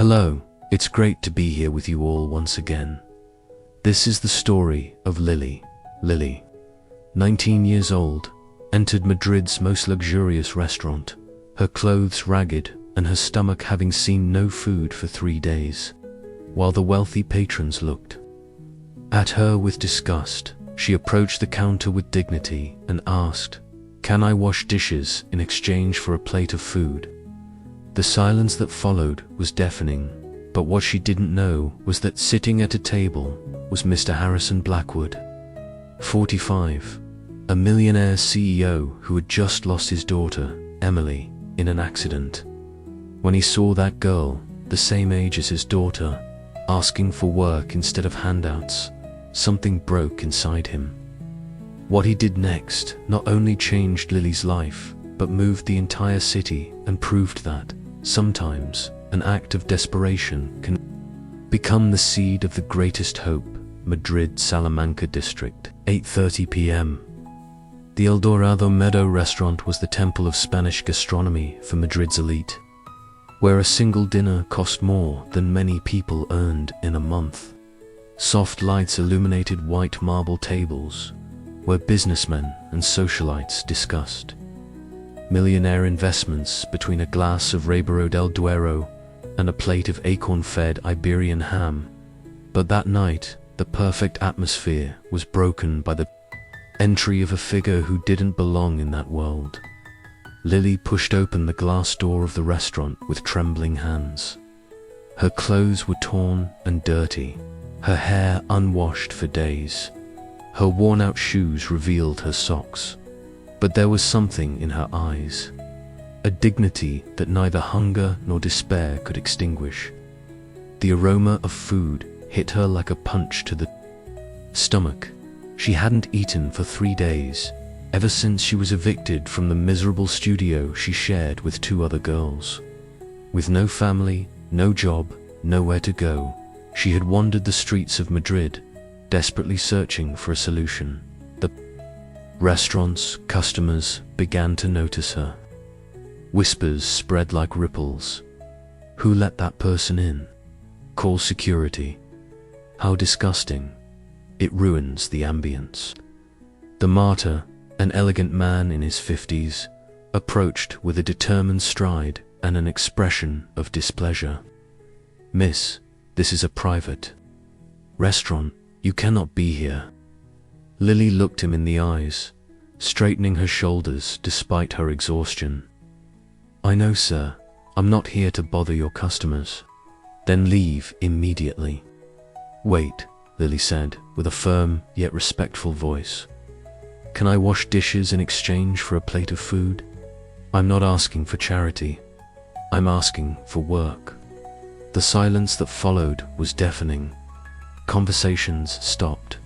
Hello, it's great to be here with you all once again. This is the story of Lily. Lily, 19 years old, entered Madrid's most luxurious restaurant, her clothes ragged and her stomach having seen no food for 3 days. While the wealthy patrons looked at her with disgust, she approached the counter with dignity and asked, "Can I wash dishes in exchange for a plate of food?" The silence that followed was deafening, but what she didn't know was that sitting at a table was Mr. Harrison Blackwood, 45, a millionaire CEO who had just lost his daughter, Emily, in an accident. When he saw that girl, the same age as his daughter, asking for work instead of handouts, something broke inside him. What he did next not only changed Lily's life, but moved the entire city and proved that, sometimes, an act of desperation can become the seed of the greatest hope. Madrid Salamanca district, 8:30 p.m. The El Dorado Meadow restaurant was the temple of Spanish gastronomy for Madrid's elite, where a single dinner cost more than many people earned in a month. Soft lights illuminated white marble tables, where businessmen and socialites discussed millionaire investments between a glass of Ribera del Duero and a plate of acorn-fed Iberian ham. But that night, the perfect atmosphere was broken by the entry of a figure who didn't belong in that world. Lily pushed open the glass door of the restaurant with trembling hands. Her clothes were torn and dirty, her hair unwashed for days. Her worn-out shoes revealed her socks. But there was something in her eyes, a dignity that neither hunger nor despair could extinguish. The aroma of food hit her like a punch to the stomach. She hadn't eaten for 3 days, ever since she was evicted from the miserable studio she shared with 2 other girls. With no family, no job, nowhere to go, she had wandered the streets of Madrid, desperately searching for a solution. The restaurant's customers began to notice her. Whispers spread like ripples. "Who let that person in? Call security. How disgusting. It ruins the ambience." The martyr, an elegant man in his 50s, approached with a determined stride and an expression of displeasure. "Miss, this is a private restaurant. You cannot be here." Lily looked him in the eyes, straightening her shoulders despite her exhaustion. "I know, sir. I'm not here to bother your customers." "Then leave immediately." "Wait," Lily said, with a firm yet respectful voice. "Can I wash dishes in exchange for a plate of food? I'm not asking for charity. I'm asking for work." The silence that followed was deafening. Conversations stopped.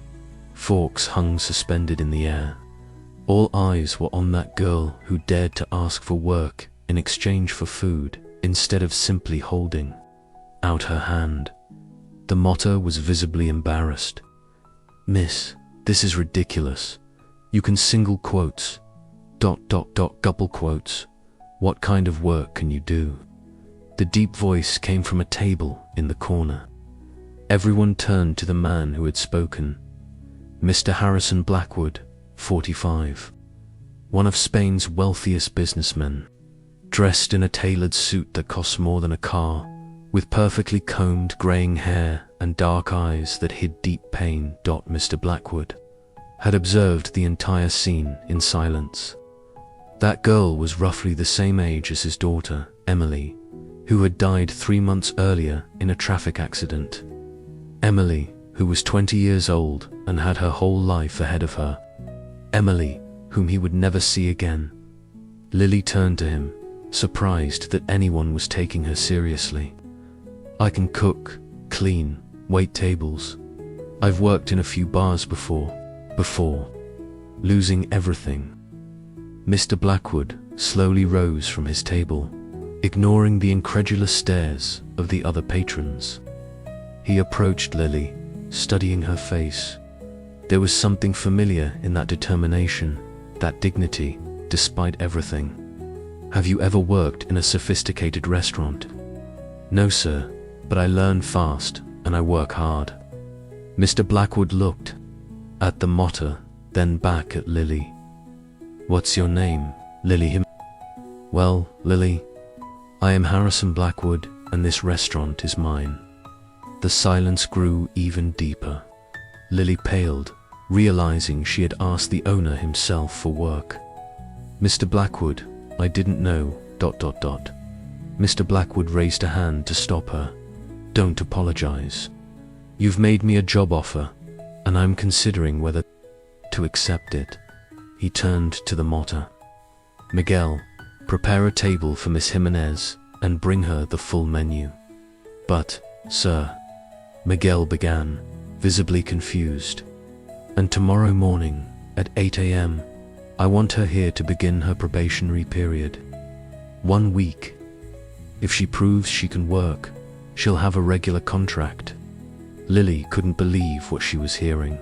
Forks hung suspended in the air. All eyes were on that girl who dared to ask for work in exchange for food, instead of simply holding out her hand. The martyr was visibly embarrassed. "Miss, this is ridiculous. You can single quotes, ... double quotes. What kind of work can you do?" The deep voice came from a table in the corner. Everyone turned to the man who had spoken. Mr. Harrison Blackwood, 45, one of Spain's wealthiest businessmen, dressed in a tailored suit that cost more than a car, with perfectly combed graying hair and dark eyes that hid deep pain. Mr. Blackwood had observed the entire scene in silence. That girl was roughly the same age as his daughter, Emily, who had died 3 months earlier in a traffic accident. Emily, who was 20 years old and had her whole life ahead of her. Emily, whom he would never see again. Lily turned to him, surprised that anyone was taking her seriously. "I can cook, clean, wait tables. I've worked in a few bars before losing everything." Mr. Blackwood slowly rose from his table, ignoring the incredulous stares of the other patrons. He approached Lily, studying her face. There was something familiar in that determination, that dignity, despite everything. "Have you ever worked in a sophisticated restaurant?" "No, sir," but I learn fast and I work hard. Mr. Blackwood looked at the motto, then back at Lily. What's your name, Lily? Well, Lily, I am Harrison Blackwood and this restaurant is mine. The silence grew even deeper. Lily paled, realizing she had asked the owner himself for work. Mr. Blackwood, I didn't know, ... Mr. Blackwood raised a hand to stop her. Don't apologize. You've made me a job offer, and I'm considering whether to accept it. He turned to the motto. Miguel, prepare a table for Miss Jimenez and bring her the full menu. But, sir, Miguel began, visibly confused. And tomorrow morning, at 8 a.m., I want her here to begin her probationary period. 1 week. If she proves she can work, she'll have a regular contract. Lily couldn't believe what she was hearing.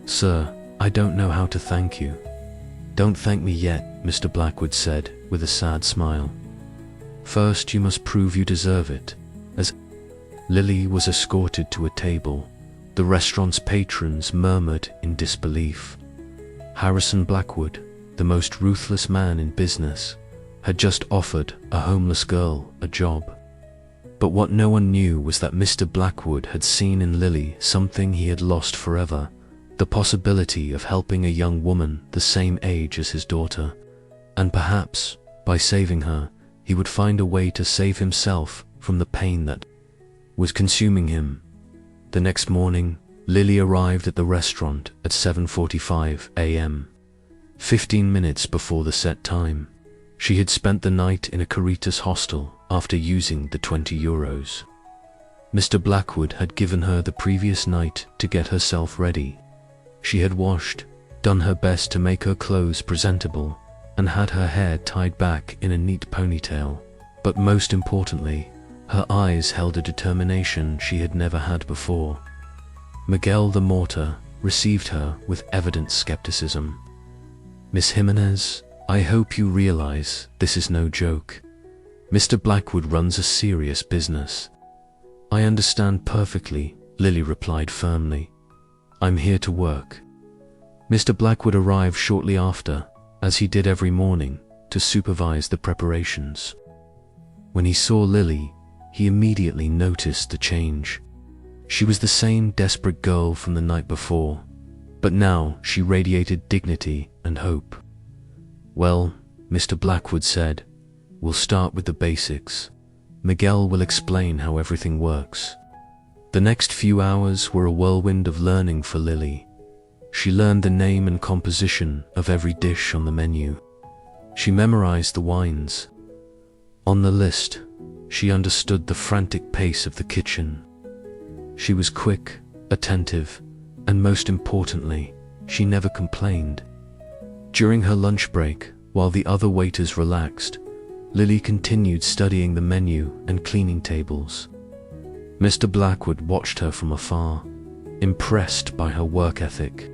Sir, I don't know how to thank you. Don't thank me yet, Mr. Blackwood said with a sad smile. First, you must prove you deserve it. As Lily was escorted to a table, the restaurant's patrons murmured in disbelief. Harrison Blackwood, the most ruthless man in business, had just offered a homeless girl a job. But what no one knew was that Mr. Blackwood had seen in Lily something he had lost forever, the possibility of helping a young woman the same age as his daughter, and perhaps, by saving her, he would find a way to save himself from the pain that was consuming him. The next morning, Lily arrived at the restaurant at 7:45 a.m. 15 minutes before the set time. She had spent the night in a Caritas hostel after using the 20 euros. Mr. Blackwood had given her the previous night to get herself ready. She had washed, done her best to make her clothes presentable, and had her hair tied back in a neat ponytail. But most importantly, her eyes held a determination she had never had before. Miguel the mortar received her with evident skepticism. Miss Jimenez, I hope you realize this is no joke. Mr. Blackwood runs a serious business. I understand perfectly, Lily replied firmly. I'm here to work. Mr. Blackwood arrived shortly after, as he did every morning, to supervise the preparations. When he saw Lily, he immediately noticed the change. She was the same desperate girl from the night before, but now she radiated dignity and hope. Well, Mr. Blackwood said, we'll start with the basics. Miguel will explain how everything works. The next few hours were a whirlwind of learning for Lily. She learned the name and composition of every dish on the menu. She memorized the wines. On the list, she understood the frantic pace of the kitchen. She was quick, attentive, and most importantly, she never complained. During her lunch break, while the other waiters relaxed, Lily continued studying the menu and cleaning tables. Mr. Blackwood watched her from afar, impressed by her work ethic.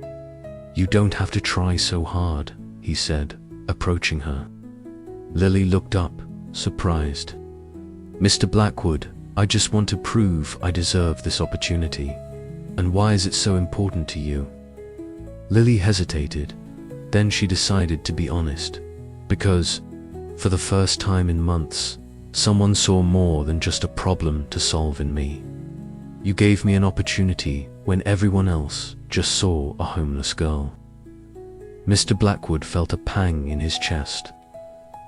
You don't have to try so hard, he said, approaching her. Lily looked up, surprised. Mr. Blackwood, I just want to prove I deserve this opportunity. And why is it so important to you? Lily hesitated. Then she decided to be honest. Because, for the first time in months, someone saw more than just a problem to solve in me. You gave me an opportunity when everyone else just saw a homeless girl. Mr. Blackwood felt a pang in his chest.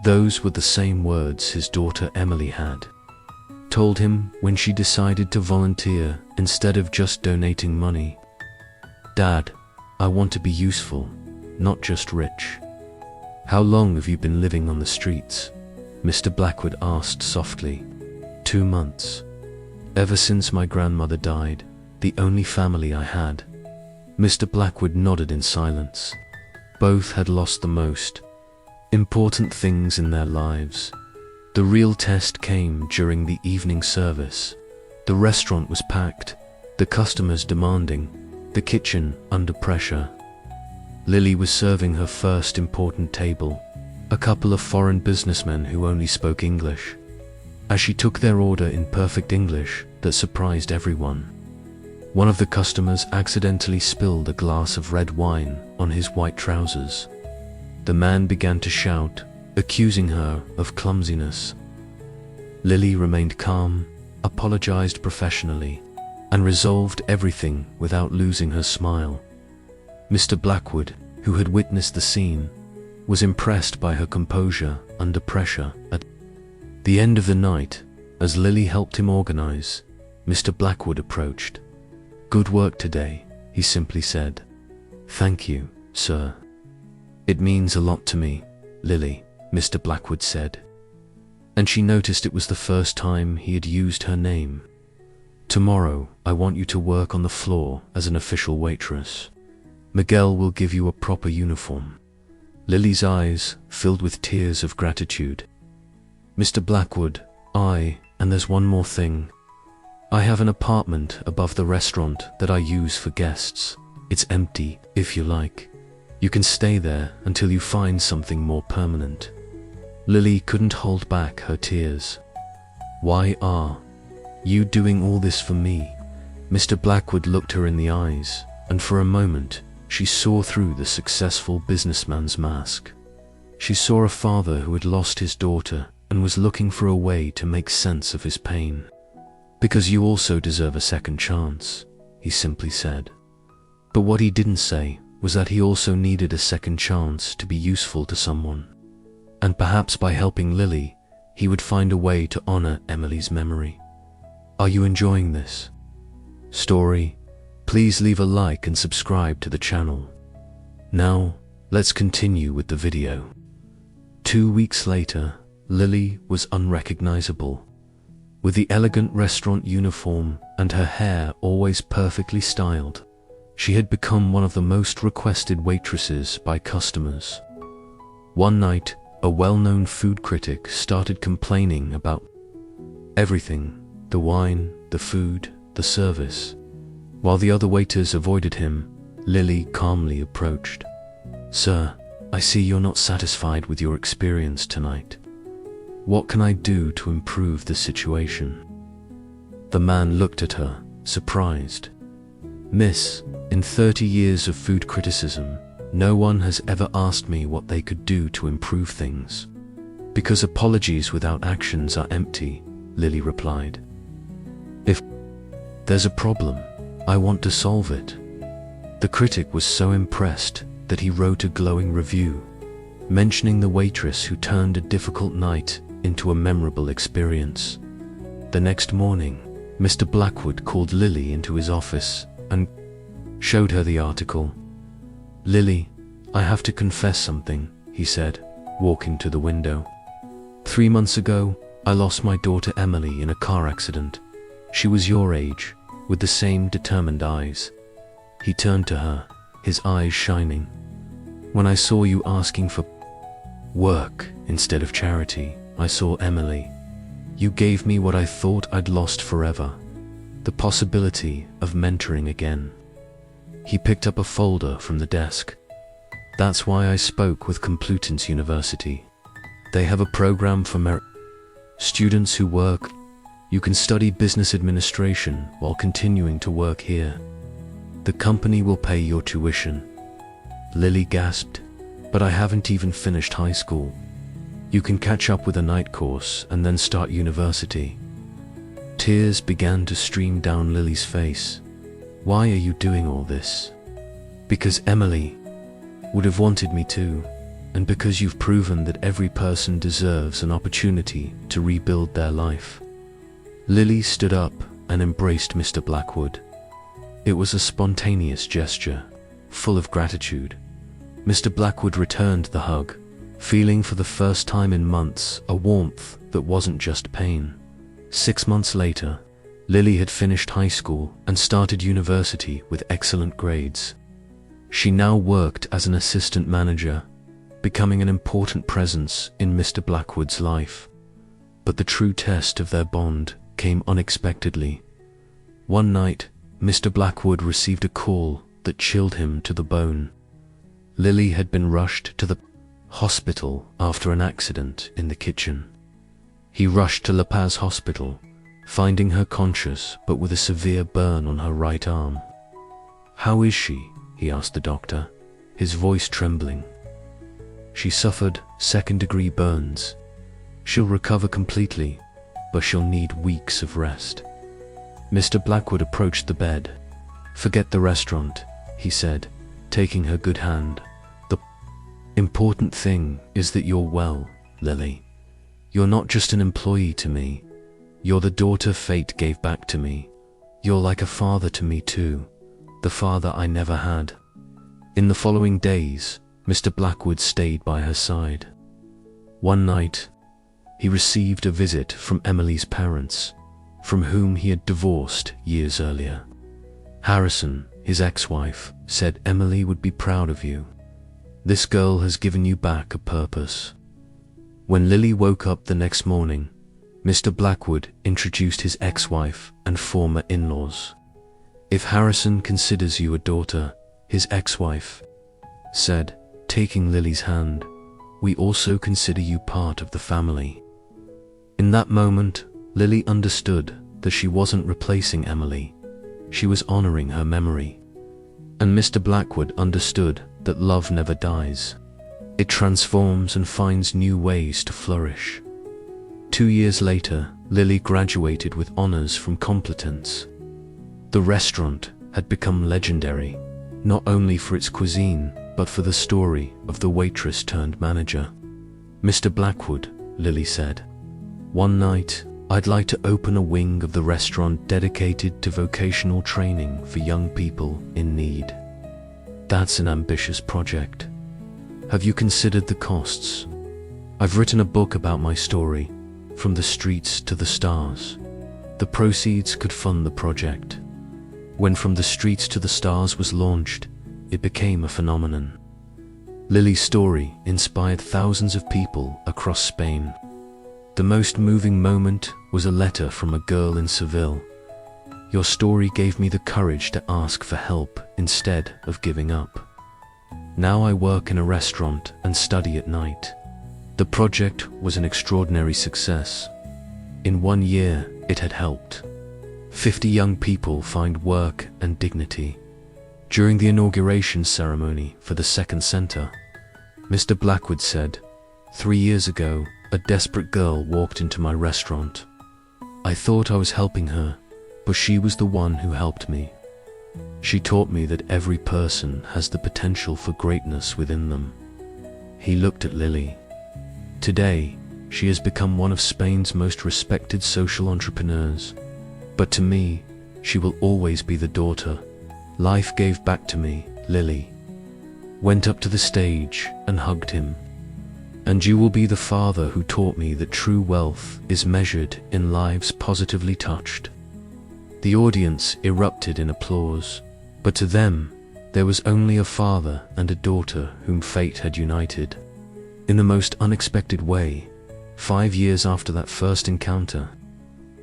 Those were the same words his daughter Emily had told him when she decided to volunteer instead of just donating money. Dad, I want to be useful, not just rich. How long have you been living on the streets? Mr. Blackwood asked softly. 2 months. Ever since my grandmother died, the only family I had. Mr. Blackwood nodded in silence. Both had lost the most important things in their lives. The real test came during the evening service. The restaurant was packed, the customers demanding, the kitchen under pressure. Lily was serving her first important table, a couple of foreign businessmen who only spoke English. as she took their order in perfect English that surprised everyone. One of the customers accidentally spilled a glass of red wine on his white trousers. The man began to shout, accusing her of clumsiness. Lily remained calm, apologized professionally, and resolved everything without losing her smile. Mr. Blackwood, who had witnessed the scene, was impressed by her composure under pressure. At the end of the night, as Lily helped him organize, Mr. Blackwood approached. "Good work today," he simply said. "Thank you, sir." "It means a lot to me, Lily," Mr. Blackwood said. And she noticed it was the first time he had used her name. "Tomorrow, I want you to work on the floor as an official waitress. Miguel will give you a proper uniform." Lily's eyes filled with tears of gratitude. "Mr. Blackwood, and there's one more thing. I have an apartment above the restaurant that I use for guests. It's empty, if you like. You can stay there until you find something more permanent." Lily couldn't hold back her tears. "Why are you doing all this for me?" Mr. Blackwood looked her in the eyes, and for a moment, she saw through the successful businessman's mask. She saw a father who had lost his daughter and was looking for a way to make sense of his pain. "Because you also deserve a second chance," he simply said. But what he didn't say was that he also needed a second chance to be useful to someone. And perhaps by helping Lily, he would find a way to honor Emily's memory. Are you enjoying this story? Please leave a like and subscribe to the channel. Now, let's continue with the video. 2 weeks later, Lily was unrecognizable. With the elegant restaurant uniform and her hair always perfectly styled, she had become one of the most requested waitresses by customers. One night, a well-known food critic started complaining about everything: the wine, the food, the service. While the other waiters avoided him, Lily calmly approached. "Sir, I see you're not satisfied with your experience tonight. What can I do to improve the situation?" The man looked at her, surprised. "Miss, in 30 years of food criticism, no one has ever asked me what they could do to improve things. Because apologies without actions are empty," Lily replied. "If there's a problem, I want to solve it." The critic was so impressed that he wrote a glowing review, mentioning the waitress who turned a difficult night into a memorable experience. The next morning, Mr. Blackwood called Lily into his office and showed her the article. "Lily, I have to confess something," he said, walking to the window. 3 months ago, I lost my daughter Emily in a car accident. She was your age, with the same determined eyes." He turned to her, his eyes shining. "When I saw you asking for work instead of charity, I saw Emily. You gave me what I thought I'd lost forever: the possibility of mentoring again." He picked up a folder from the desk. "That's why I spoke with Complutense University. They have a program for students who work. You can study business administration while continuing to work here. The company will pay your tuition." Lily gasped, "But I haven't even finished high school." "You can catch up with a night course and then start university." Tears began to stream down Lily's face. "Why are you doing all this?" "Because Emily would have wanted me to, and because you've proven that every person deserves an opportunity to rebuild their life." Lily stood up and embraced Mr. Blackwood. It was a spontaneous gesture, full of gratitude. Mr. Blackwood returned the hug, feeling for the first time in months a warmth that wasn't just pain. 6 months later, Lily had finished high school and started university with excellent grades. She now worked as an assistant manager, becoming an important presence in Mr. Blackwood's life. But the true test of their bond came unexpectedly. One night, Mr. Blackwood received a call that chilled him to the bone. Lily had been rushed to the hospital after an accident in the kitchen. He rushed to La Paz Hospital, finding her conscious but with a severe burn on her right arm. "How is she?" he asked the doctor, his voice trembling. "She suffered second-degree burns. She'll recover completely, but she'll need weeks of rest." Mr. Blackwood approached the bed. "Forget the restaurant," he said, taking her good hand. "The important thing is that you're well, Lily. You're not just an employee to me. You're the daughter fate gave back to me. You're like a father to me too, the father I never had." In the following days, Mr. Blackwood stayed by her side. One night, he received a visit from Emily's parents, from whom he had divorced years earlier. Harrison, his ex-wife, said Emily would be proud of you. This girl has given you back a purpose. When Lily woke up the next morning, Mr. Blackwood introduced his ex-wife and former in-laws. "If Harrison considers you a daughter," his ex-wife said, taking Lily's hand, "we also consider you part of the family." In that moment, Lily understood that she wasn't replacing Emily. She was honoring her memory. And Mr. Blackwood understood that love never dies. It transforms and finds new ways to flourish. 2 years later, Lily graduated with honors from Complutense. The restaurant had become legendary, not only for its cuisine, but for the story of the waitress turned manager. "Mr. Blackwood," Lily said, "one night, I'd like to open a wing of the restaurant dedicated to vocational training for young people in need. That's an ambitious project. Have you considered the costs? I've written a book about my story, From the Streets to the Stars. The proceeds could fund the project." When From the Streets to the Stars was launched, it became a phenomenon. Lily's story inspired thousands of people across Spain. The most moving moment was a letter from a girl in Seville. "Your story gave me the courage to ask for help instead of giving up. Now I work in a restaurant and study at night." The project was an extraordinary success. In 1 year, it had helped 50 young people find work and dignity. During the inauguration ceremony for the second center, Mr. Blackwood said, "3 years ago, a desperate girl walked into my restaurant. I thought I was helping her, but she was the one who helped me. She taught me that every person has the potential for greatness within them." He looked at Lily. Today, she has become one of Spain's most respected social entrepreneurs. But to me, she will always be the daughter life gave back to me. Lily went up to the stage and hugged him. "And you will be the father who taught me that true wealth is measured in lives positively touched." The audience erupted in applause, but to them, there was only a father and a daughter whom fate had united. In the most unexpected way, 5 years after that first encounter,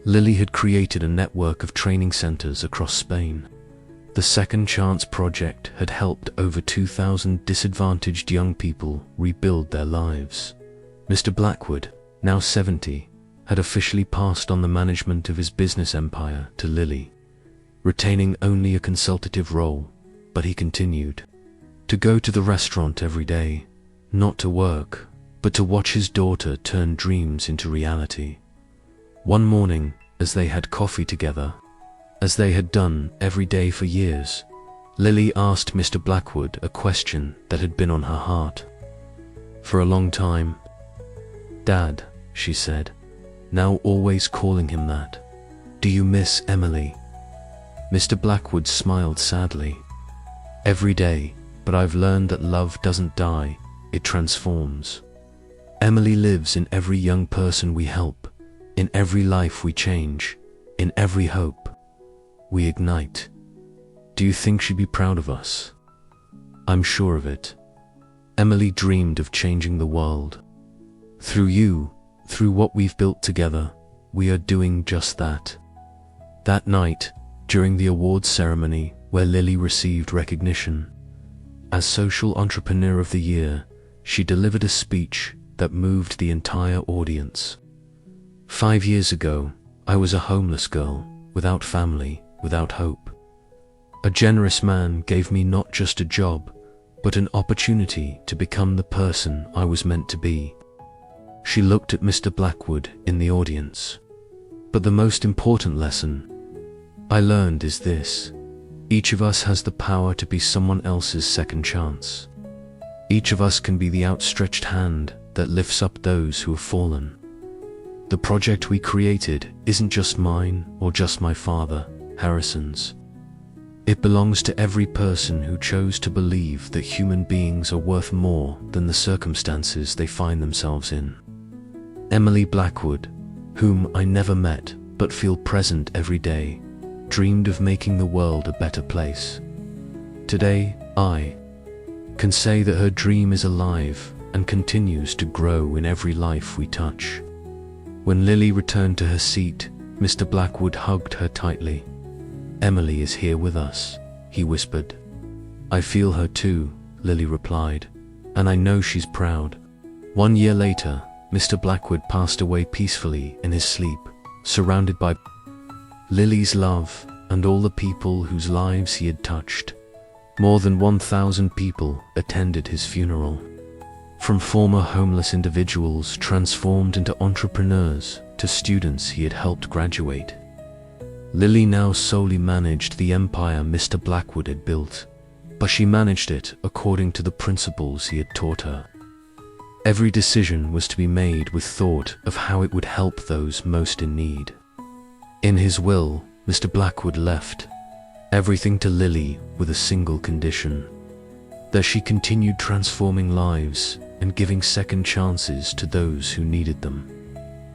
Lily had created a network of training centers across Spain. The Second Chance Project had helped over 2,000 disadvantaged young people rebuild their lives. Mr. Blackwood, now 70, had officially passed on the management of his business empire to Lily, retaining only a consultative role, but he continued to go to the restaurant every day, not to work, but to watch his daughter turn dreams into reality. One morning, as they had coffee together, as they had done every day for years, Lily asked Mr. Blackwood a question that had been on her heart for a long time. "Dad," she said, now always calling him that, "do you miss Emily?" Mr. Blackwood smiled sadly. "Every day, but I've learned that love doesn't die, it transforms. Emily lives in every young person we help, in every life we change, in every hope we ignite. Do you think she'd be proud of us?" "I'm sure of it. Emily dreamed of changing the world. Through you, through what we've built together, we are doing just that." That night, during the awards ceremony where Lily received recognition as Social Entrepreneur of the Year, she delivered a speech that moved the entire audience. 5 years ago, I was a homeless girl, without family, without hope. A generous man gave me not just a job, but an opportunity to become the person I was meant to be. She looked at Mr. Blackwood in the audience. But the most important lesson I learned is this: each of us has the power to be someone else's second chance. Each of us can be the outstretched hand that lifts up those who have fallen. The project we created isn't just mine or just my father, Harrison's. It belongs to every person who chose to believe that human beings are worth more than the circumstances they find themselves in. Emily Blackwood, whom I never met but feel present every day, dreamed of making the world a better place. Today, I can say that her dream is alive and continues to grow in every life we touch. When Lily returned to her seat, Mr. Blackwood hugged her tightly. "Emily is here with us," he whispered. "I feel her too," Lily replied, "and I know she's proud." 1 year later, Mr. Blackwood passed away peacefully in his sleep, surrounded by Lily's love and all the people whose lives he had touched. More than 1,000 people attended his funeral. From former homeless individuals transformed into entrepreneurs to students he had helped graduate. Lily now solely managed the empire Mr. Blackwood had built, but she managed it according to the principles he had taught her. Every decision was to be made with thought of how it would help those most in need. In his will, Mr. Blackwood left everything to Lily with a single condition: that she continued transforming lives and giving second chances to those who needed them.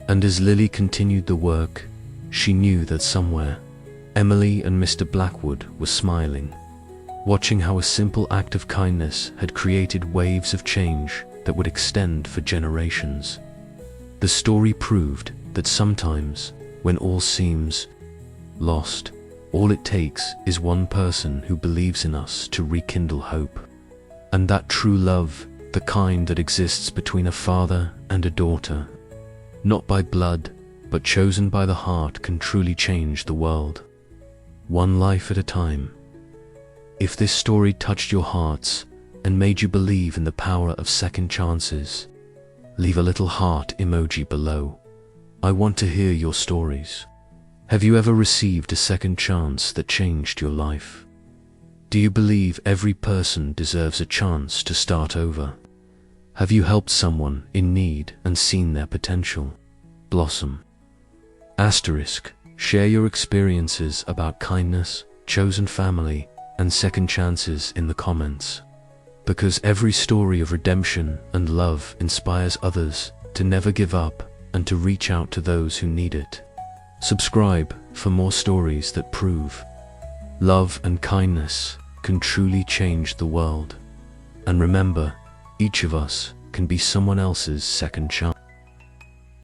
And as Lily continued the work, she knew that somewhere, Emily and Mr. Blackwood were smiling, watching how a simple act of kindness had created waves of change that would extend for generations. The story proved that sometimes, when all seems lost, all it takes is one person who believes in us to rekindle hope. And that true love, the kind that exists between a father and a daughter, not by blood, but chosen by the heart, can truly change the world. One life at a time. If this story touched your hearts and made you believe in the power of second chances, leave a little heart emoji below. I want to hear your stories. Have you ever received a second chance that changed your life? Do you believe every person deserves a chance to start over? Have you helped someone in need and seen their potential blossom? Asterisk, share your experiences about kindness, chosen family, and second chances in the comments. Because every story of redemption and love inspires others to never give up and to reach out to those who need it. Subscribe for more stories that prove love and kindness can truly change the world. And remember, each of us can be someone else's second chance.